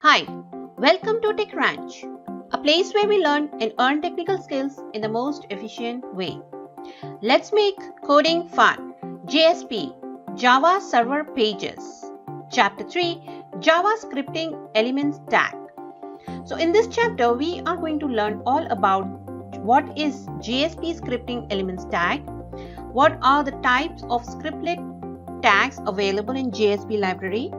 Hi, welcome to Tech Ranch, a place where we learn and earn technical skills in the most efficient way. Let's make coding fun. JSP, Java Server Pages. Chapter 3, Java Scripting Elements tag. So in this chapter, we are going to learn all about what is JSP Scripting Elements tag, what are the types of scriptlet tags available in JSP library,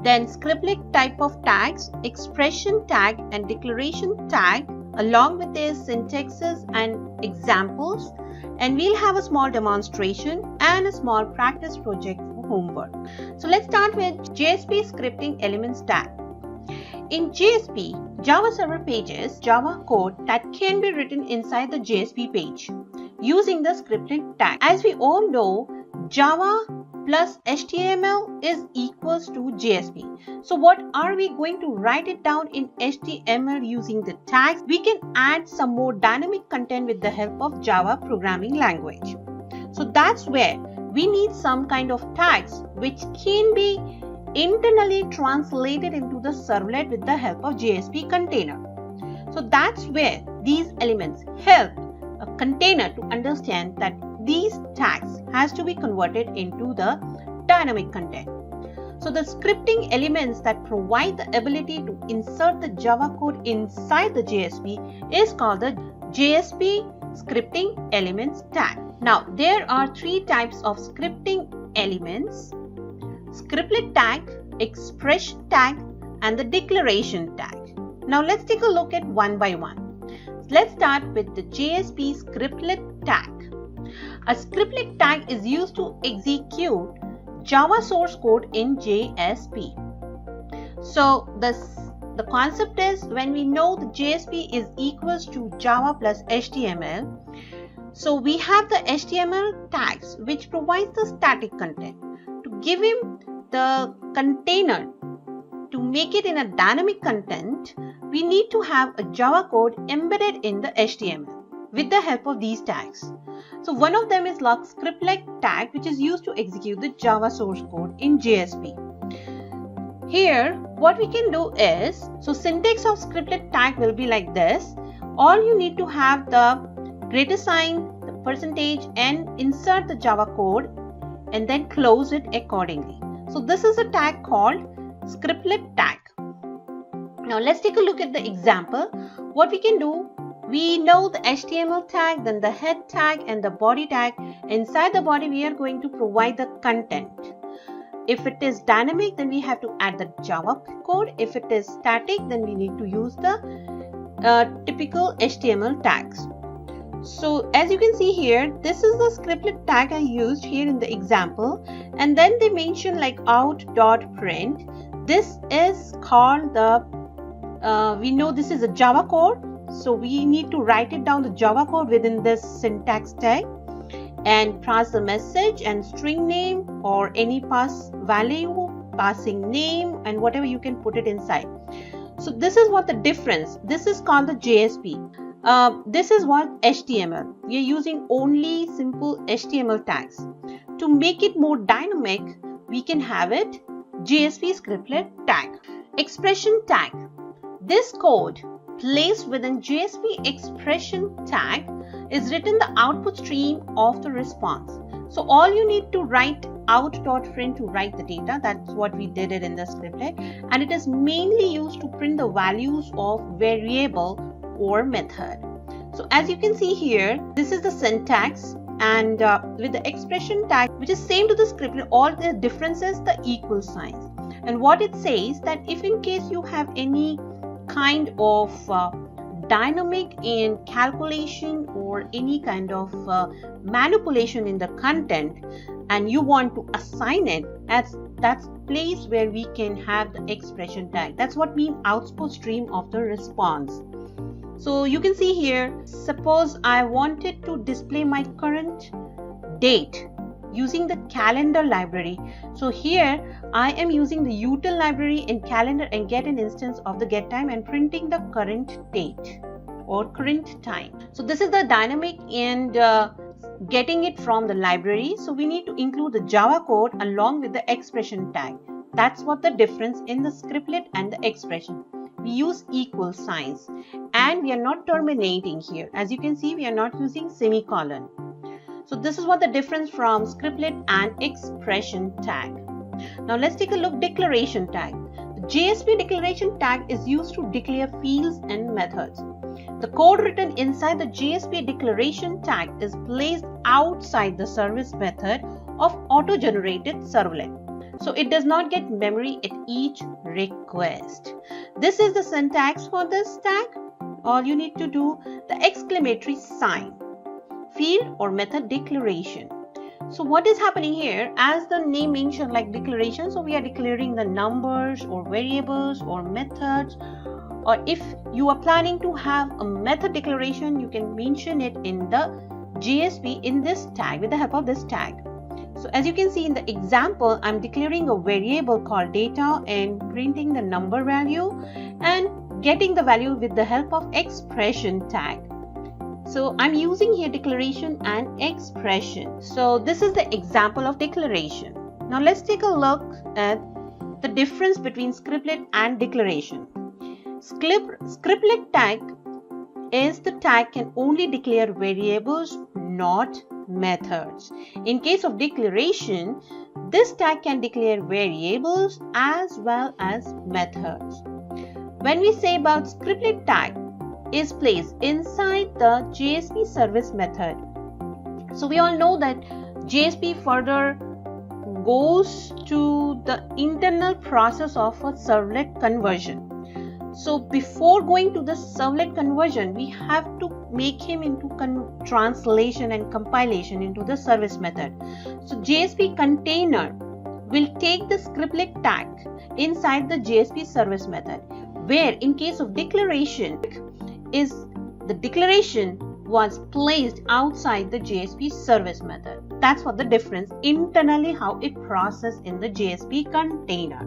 then scriptlet type of tags, expression tag and declaration tag along with their syntaxes and examples, and we'll have a small demonstration and a small practice project for homework. So let's start with JSP Scripting Elements tag. In JSP, Java Server Pages, Java code that can be written inside the JSP page using the scriptlet tag. As we all know, Java plus HTML is equals to JSP. So what are we going to write it down in HTML using the tags? We can add some more dynamic content with the help of Java programming language. So that's where we need some kind of tags which can be internally translated into the servlet with the help of JSP container. So that's where these elements help a container to understand that these tags has to be converted into the dynamic content. So the scripting elements that provide the ability to insert the Java code inside the JSP is called the JSP Scripting Elements tag. Now there are three types of scripting elements: scriptlet tag, expression tag and the declaration tag. Now let's take a look at one by one. Let's start with the JSP Scriptlet tag. A scriptlet tag is used to execute Java source code in JSP. So the concept is, when we know the JSP is equals to Java plus HTML, so we have the HTML tags which provides the static content. To give him the container to make it in a dynamic content, we need to have a Java code embedded in the HTML with the help of these tags. So one of them is like scriptlet tag, which is used to execute the Java source code in JSP. Here what we can do is, so syntax of scriptlet tag will be like this. All you need to have the greater sign, the percentage, and insert the Java code and then close it accordingly. So this is a tag called scriptlet tag. Now let's take a look at the example. What we can do, we know the HTML tag, then the head tag and the body tag. Inside the body we are going to provide the content. If it is dynamic, then we have to add the Java code. If it is static, then we need to use the typical HTML tags. So as you can see here, this is the scriptlet tag I used here in the example, and then they mention like out.print. This is called the we know this is a Java code, so we need to write it down the Java code within this syntax tag and pass the message and string name or any pass value, passing name, and whatever you can put it inside. So this is what the difference. This is called the JSP. This is what HTML. We are using only simple HTML tags. To make it more dynamic, we can have it JSP Scriptlet tag. Expression tag. This code placed within JSP Expression tag is written the output stream of the response. So all you need to write out.print to write the data. That's what we did it in the scriptlet, and it is mainly used to print the values of variable or method. So as you can see here, this is the syntax, and with the expression tag, which is same to the scriptlet, all the differences the equal signs. And what it says that if in case you have any kind of dynamic in calculation or any kind of manipulation in the content and you want to assign it, that's place where we can have the expression tag. That's what means output stream of the response. So you can see here, suppose I wanted to display my current date using the calendar library. So here I am using the util library in calendar and get an instance of the get time and printing the current date or current time. So this is the dynamic and getting it from the library. So we need to include the Java code along with the expression tag. That's what the difference in the scriptlet and the expression. We use equal signs and we are not terminating here. As you can see, we are not using semicolon. So this is what the difference from scriptlet and expression tag. Now let's take a look declaration tag. The JSP declaration tag is used to declare fields and methods. The code written inside the JSP declaration tag is placed outside the service method of auto-generated servlet. So it does not get memory at each request. This is the syntax for this tag. All you need to do, the exclamatory sign, field or method declaration. So what is happening here, as the name mentioned, like declaration, so we are declaring the numbers or variables or methods, or if you are planning to have a method declaration, you can mention it in the JSP in this tag with the help of this tag. So as you can see in the example, I'm declaring a variable called data and printing the number value and getting the value with the help of expression tag. So I'm using here declaration and expression. So this is the example of declaration. Now let's take a look at the difference between scriptlet and declaration. Scriptlet tag is the tag can only declare variables, not methods. In case of declaration, this tag can declare variables as well as methods. When we say about scriptlet tag is placed inside the JSP service method. So we all know that JSP further goes to the internal process of a servlet conversion. So before going to the servlet conversion, we have to make him into translation and compilation into the service method. So JSP container will take the scriptlet tag inside the JSP service method, where in case of declaration, the declaration was placed outside the JSP service method. That's what the difference internally how it processes in the JSP container.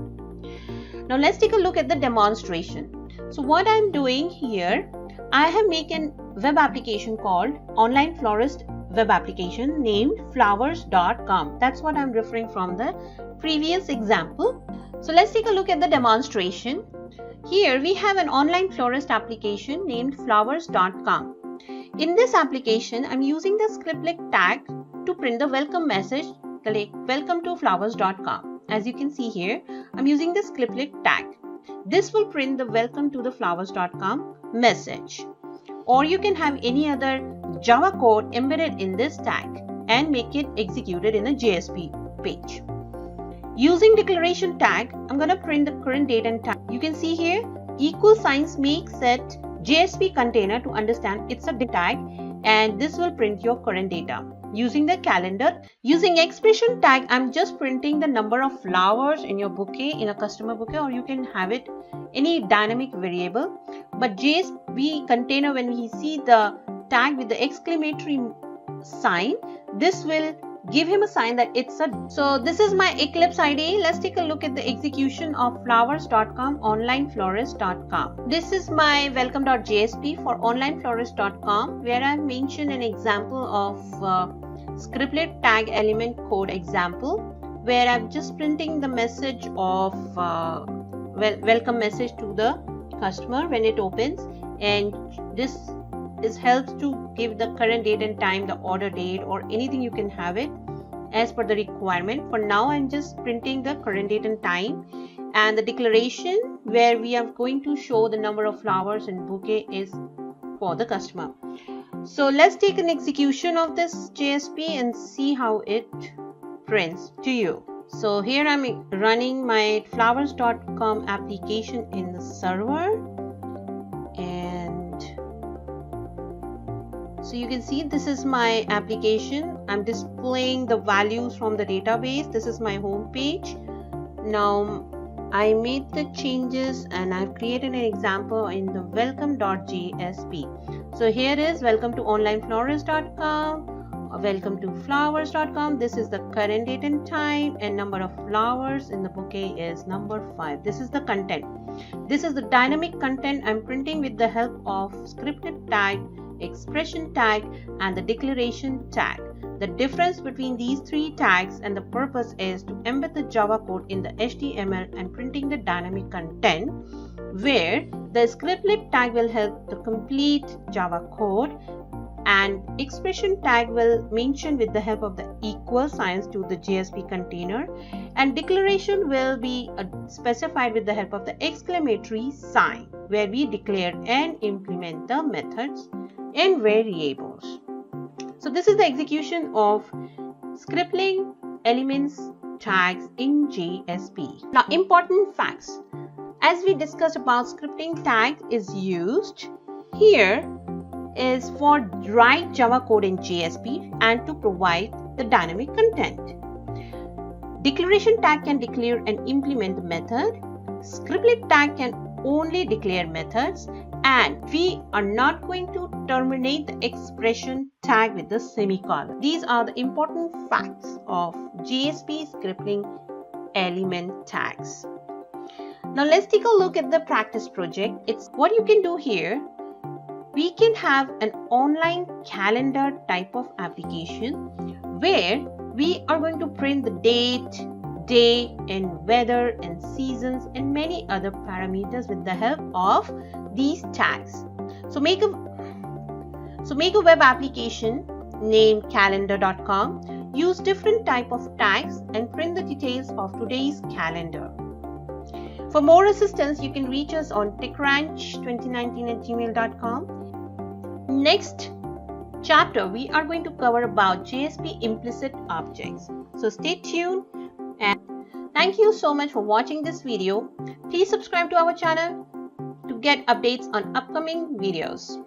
Now let's take a look at the demonstration. So what I'm doing here, I have made a web application called Online Florist web application named flowers.com. That's what I'm referring from the previous example. So let's take a look at the demonstration. Here we have an online florist application named flowers.com. In this application, I'm using the scriptlet tag to print the welcome message, like welcome to flowers.com. As you can see here, I'm using the scriptlet tag. This will print the welcome to the flowers.com message. Or you can have any other Java code embedded in this tag and make it executed in a JSP page. Using declaration tag, I'm going to print the current date and time. You can see here, equal signs make set JSP container to understand it's a tag, and this will print your current data. Using the calendar, using expression tag, I'm just printing the number of flowers in your bouquet, in a customer bouquet, or you can have it any dynamic variable. But JSP container, when we see the tag with the exclamatory sign, this will give him a sign that it's a. So this is my Eclipse IDE. Let's take a look at the execution of flowers.com, onlineflorist.com. This is my welcome.jsp for onlineflorist.com, where I've mentioned an example of scriptlet tag element code example, where I'm just printing the message of welcome message to the customer when it opens, and this helps to give the current date and time, the order date, or anything you can have it as per the requirement. For now, I'm just printing the current date and time, and the declaration where we are going to show the number of flowers in bouquet is for the customer. So let's take an execution of this JSP and see how it prints to you. So here I'm running my flowers.com application in the server, and so you can see this is my application. I'm displaying the values from the database. This is my home page. Now I made the changes and I've created an example in the welcome.jsp. So here is welcome to onlineflorist.com, welcome to flowers.com. This is the current date and time, and number of flowers in the bouquet is number 5. This is the content. This is the dynamic content I'm printing with the help of scriptlet tag, expression tag, and the declaration tag. the difference between these three tags, and the purpose is to embed the Java code in the HTML and printing the dynamic content, where the Scriptlet tag will help the complete Java code, and expression tag will mention with the help of the equal signs to the JSP container, and declaration will be specified with the help of the exclamatory sign, where we declare and implement the methods and variables. So this is the execution of Scripting Elements tags in JSP. Now, important facts. As we discussed about, scripting tag is used here is for write Java code in JSP and to provide the dynamic content. Declaration tag can declare and implement the method. Scriptlet tag can only declare methods, and we are not going to terminate the expression tag with the semicolon. These are the important facts of JSP scripting element tags. Now let's take a look at the practice project. It's what you can do here. We can have an online calendar type of application where we are going to print the date, day, and weather and seasons and many other parameters with the help of these tags. So make a web application named calendar.com. Use different type of tags and print the details of today's calendar. For more assistance, you can reach us on techranch2019@gmail.com. Next chapter, we are going to cover about JSP implicit objects. So stay tuned, and thank you so much for watching this video. Please subscribe to our channel to get updates on upcoming videos.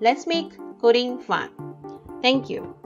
Let's make coding fun. Thank you.